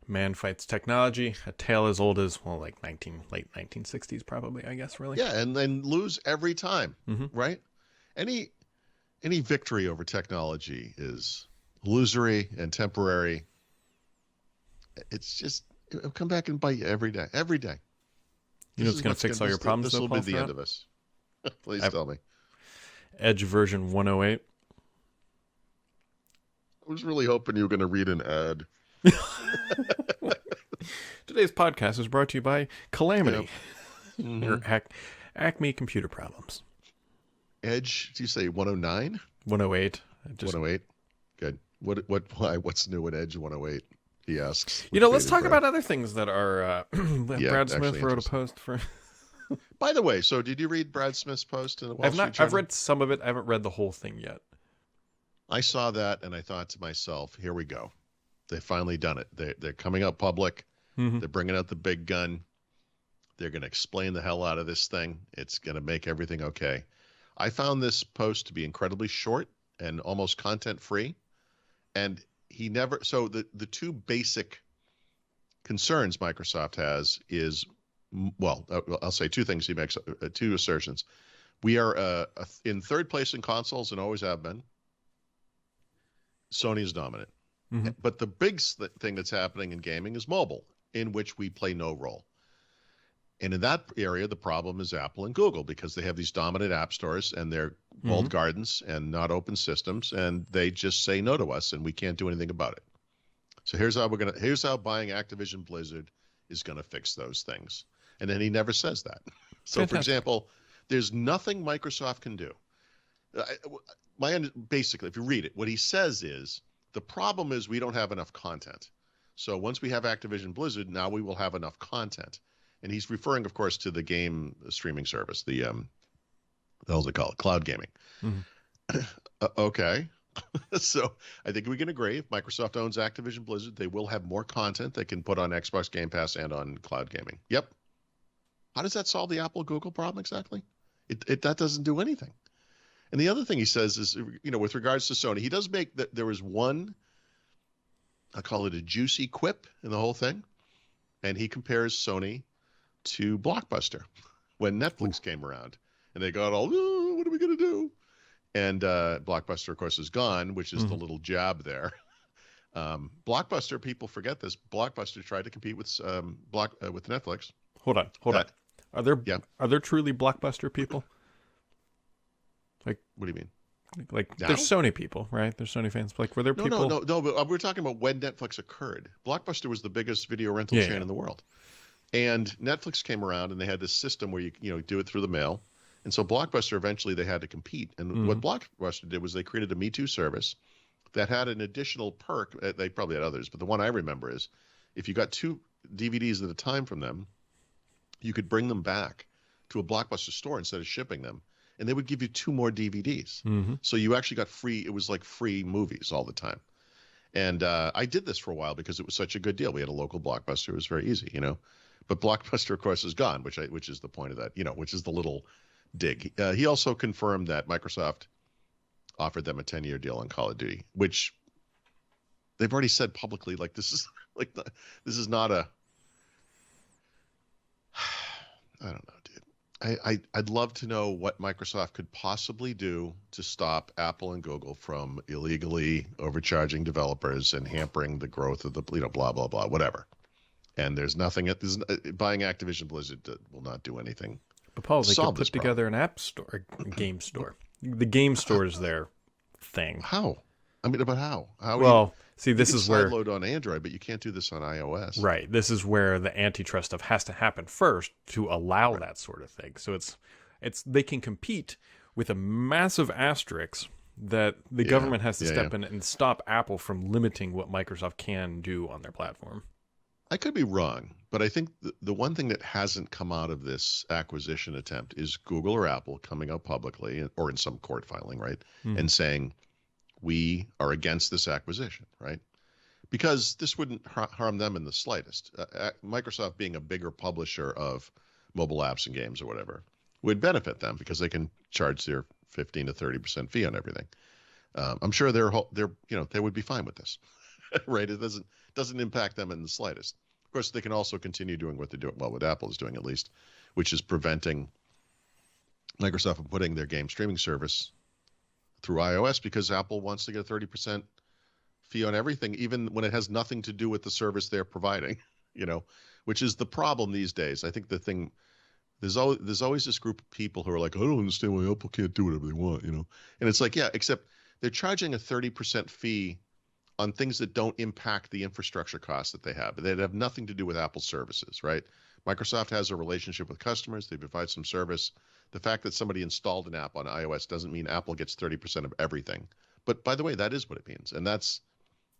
Man fights technology, a tale as old as, well, like late 1960s probably, I guess, really. Yeah, and then lose every time, Mm-hmm. right? Any any victory over technology is illusory and temporary. It's just it'll come back and bite you every day. Every day. You know This what's is going to what's fix going. all your problems, This though, will be Paul, the for end that? of us. Please tell me. Edge version 108. I was really hoping you were going to read an ad. Today's podcast is brought to you by Yep. Calamity, Mm-hmm. or Acme Computer Problems. Edge. Do you say 109? 108. 108. Good. Why? What's new in Edge 108? He asks You with know, let's bated talk breath. about other things that are. Yeah, Brad Smith actually wrote a interesting. post for. By the way, so did you read Brad Smith's post in the Wall Street I've Journal? read some of it. I haven't read the whole thing yet. I saw that and I thought to myself, here we go. They've finally done it. They're coming out public. Mm-hmm. They're bringing out the big gun. They're going to explain the hell out of this thing. It's going to make everything okay. I found this post to be incredibly short and almost content free. And he never, so the two basic concerns Microsoft has is, well, I'll say two things. He makes two assertions. We are in third place in consoles and always have been. Sony is dominant. Mm-hmm. But the big thing that's happening in gaming is mobile, in which we play no role. And in that area, the problem is Apple and Google because they have these dominant app stores and they're walled gardens and not open systems, and they just say no to us, and we can't do anything about it. So here's how buying Activision Blizzard is gonna fix those things. And then he never says that. So, Fantastic. for example, there's nothing Microsoft can do. Basically, if you read it, what he says is the problem is we don't have enough content. So once we have Activision Blizzard, now we will have enough content. And he's referring, of course, to the game streaming service, the hell's it called? Cloud gaming. Mm-hmm. Okay. So I think we can agree if Microsoft owns Activision Blizzard, they will have more content they can put on Xbox Game Pass and on cloud gaming. Yep. How does that solve the Apple Google problem exactly? That doesn't do anything. And the other thing he says is, with regards to Sony, he does make that there was one, I call it a juicy quip in the whole thing. And he compares Sony to Blockbuster when Netflix came around, and they got all, oh, what are we going to do? And Blockbuster, of course, is gone, which is the little jab there. Blockbuster, people forget this. Blockbuster tried to compete with Netflix. Hold on. Are there truly Blockbuster people? What do you mean? Like Now? there's Sony people, right? There's Sony fans. Like, were there people? No. But we're talking about when Netflix occurred. Blockbuster was the biggest video rental chain in the world. And Netflix came around and they had this system where you do it through the mail. And so Blockbuster, eventually they had to compete. And what Blockbuster did was they created a Me Too service that had an additional perk. They probably had others, but the one I remember is if you got 2 DVDs at a time from them, you could bring them back to a Blockbuster store instead of shipping them. And they would give you 2 more DVDs. So you actually got free. It was like free movies all the time. And I did this for a while because it was such a good deal. We had a local Blockbuster. It was very easy, But Blockbuster, of course, is gone, which is the point of that, which is the little dig. He also confirmed that Microsoft offered them a 10-year deal on Call of Duty, which they've already said publicly. Like this is not a. I don't know, dude. I'd love to know what Microsoft could possibly do to stop Apple and Google from illegally overcharging developers and hampering the growth of the blah blah blah whatever. And there's nothing. Buying Activision Blizzard will not do anything. But Paul, they could put together an app store, a game store. The game store is their thing. How? I mean, about how? This is where sideload on Android, but you can't do this on iOS. Right. This is where the antitrust stuff has to happen first to allow that sort of thing. So it's they can compete with a massive asterisk that the government has to step in and stop Apple from limiting what Microsoft can do on their platform. I could be wrong, but I think the one thing that hasn't come out of this acquisition attempt is Google or Apple coming out publicly or in some court filing, right, and saying we are against this acquisition, right? Because this wouldn't harm them in the slightest. Microsoft being a bigger publisher of mobile apps and games or whatever would benefit them because they can charge their 15 to 30% fee on everything. I'm sure they would be fine with this. right? It doesn't impact them in the slightest. Of course, they can also continue doing what they're doing, well, what Apple is doing at least, which is preventing Microsoft from putting their game streaming service through iOS because Apple wants to get a 30% fee on everything, even when it has nothing to do with the service they're providing, which is the problem these days. I think there's always this group of people who are like, I don't understand why Apple can't do whatever they want, And it's like, yeah, except they're charging a 30% fee on things that don't impact the infrastructure costs that they have. They have nothing to do with Apple services, right? Microsoft has a relationship with customers. They provide some service. The fact that somebody installed an app on iOS doesn't mean Apple gets 30% of everything. But by the way, that is what it means. And that's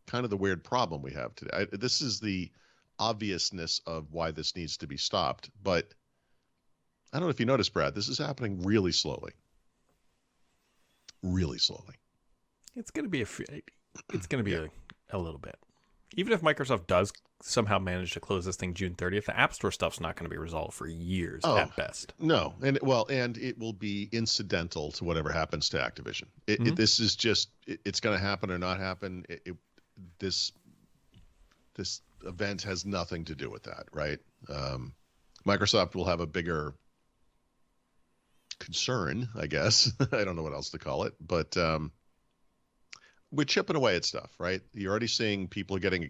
kind of the weird problem we have today. This is the obviousness of why this needs to be stopped. But I don't know if you noticed, Brad, this is happening really slowly. Really slowly. It's going to be a little bit. Even if Microsoft does somehow manage to close this thing June 30th, the App Store stuff's not going to be resolved for years at best. No, and it will be incidental to whatever happens to Activision. This is just it's going to happen or not happen. This event has nothing to do with that, right? Microsoft will have a bigger concern, I guess. I don't know what else to call it, but we're chipping away at stuff, right? You're already seeing people getting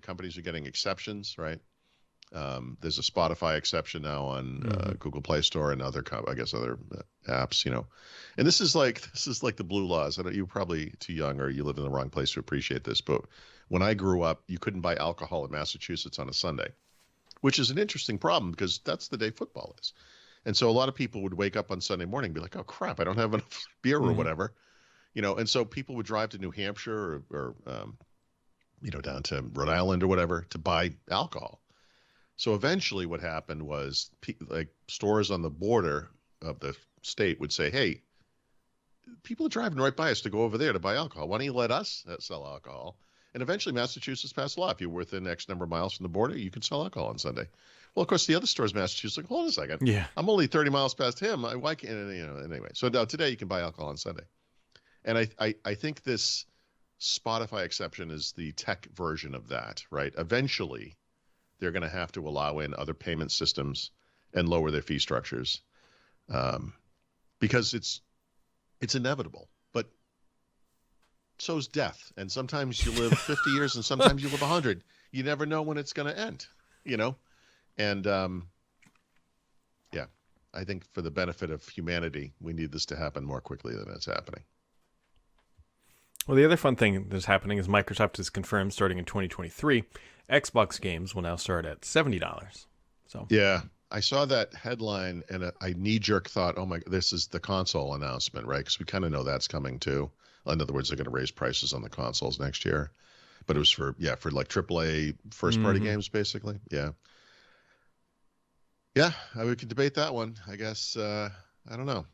companies are getting exceptions, right? There's a Spotify exception now on Google Play Store and other apps, And this is like the blue laws. You're probably too young or you live in the wrong place to appreciate this, but when I grew up, you couldn't buy alcohol in Massachusetts on a Sunday, which is an interesting problem because that's the day football is. And so a lot of people would wake up on Sunday morning and be like, oh, crap, I don't have enough beer or whatever. And so people would drive to New Hampshire or down to Rhode Island or whatever to buy alcohol. So eventually what happened was like stores on the border of the state would say, hey, people are driving right by us to go over there to buy alcohol. Why don't you let us sell alcohol? And eventually Massachusetts passed a law. If you're within X number of miles from the border, you can sell alcohol on Sunday. Well, of course, the other stores in Massachusetts are like, hold on a second. Yeah. I'm only 30 miles past him. Why can't, anyway. So now today you can buy alcohol on Sunday. And I think this Spotify exception is the tech version of that, right? Eventually, they're going to have to allow in other payment systems and lower their fee structures because it's inevitable. But so's death. And sometimes you live 50 years and sometimes you live 100. You never know when it's going to end, And, I think for the benefit of humanity, we need this to happen more quickly than it's happening. Well, the other fun thing that's happening is Microsoft has confirmed starting in 2023, Xbox games will now start at $70. So yeah, I saw that headline and I knee-jerk thought, oh my, this is the console announcement, right? Because we kind of know that's coming too. In other words, they're going to raise prices on the consoles next year. But it was for like AAA first-party games, basically. Yeah. Yeah, we could debate that one. I guess, I don't know.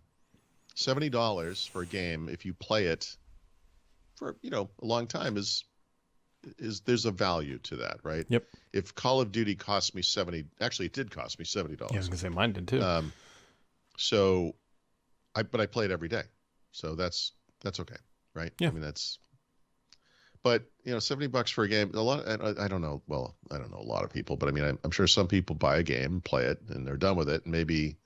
$70 for a game, if you play it for, a long time is there's a value to that, right? Yep. If Call of Duty cost me actually it did cost me $70. Yeah, I was going to say mine did too. But I play it every day. So that's okay, right? Yeah. I mean, but $70 for a game, I don't know. Well, I don't know a lot of people, but I mean, I'm sure some people buy a game, play it, and they're done with it. And maybe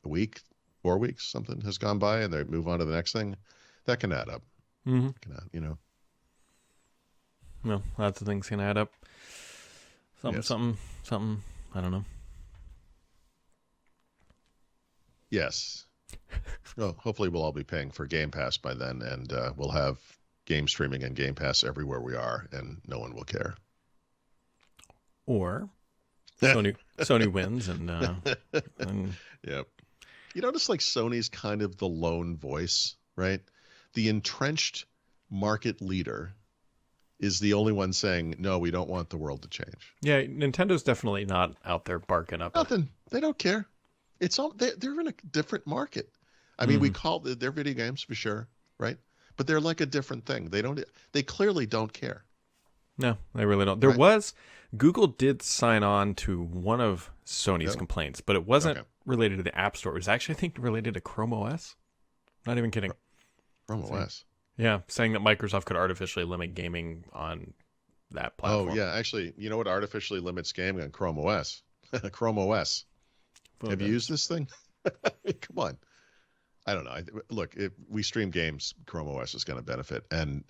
a week, 4 weeks, something has gone by, and they move on to the next thing. That can add up. Mm-hmm. Well, lots of things can add up. Something. I don't know. Yes. Well, hopefully we'll all be paying for Game Pass by then, and we'll have game streaming and Game Pass everywhere we are, and no one will care. Or Sony wins, and yep. You notice like Sony's kind of the lone voice, right? The entrenched market leader is the only one saying, no, we don't want the world to change. Yeah, Nintendo's definitely not out there barking up. Nothing. They don't care. It's all they're in a different market. I mean, we call their video games for sure, right? But they're like a different thing. They clearly don't care. No, they really don't. Google did sign on to one of Sony's complaints, but it wasn't related to the App Store. It was actually, I think, related to Chrome OS. Not even kidding. Chrome OS. Yeah, saying that Microsoft could artificially limit gaming on that platform. Oh yeah, actually, you know what artificially limits gaming on Chrome OS? Chrome OS. Well, Have you used this thing? I mean, come on. I don't know. Look, if we stream games, Chrome OS is going to benefit, and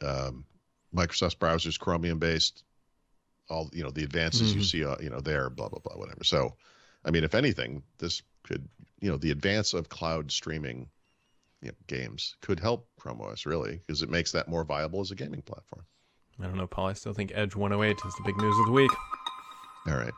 Microsoft's browser's Chromium based. All the advances you see, there, blah blah blah, whatever. So, I mean, if anything, this could, the advance of cloud streaming, games could help Chrome OS really, because it makes that more viable as a gaming platform. I don't know, Paul. I still think Edge 108 is the big news of the week. All right.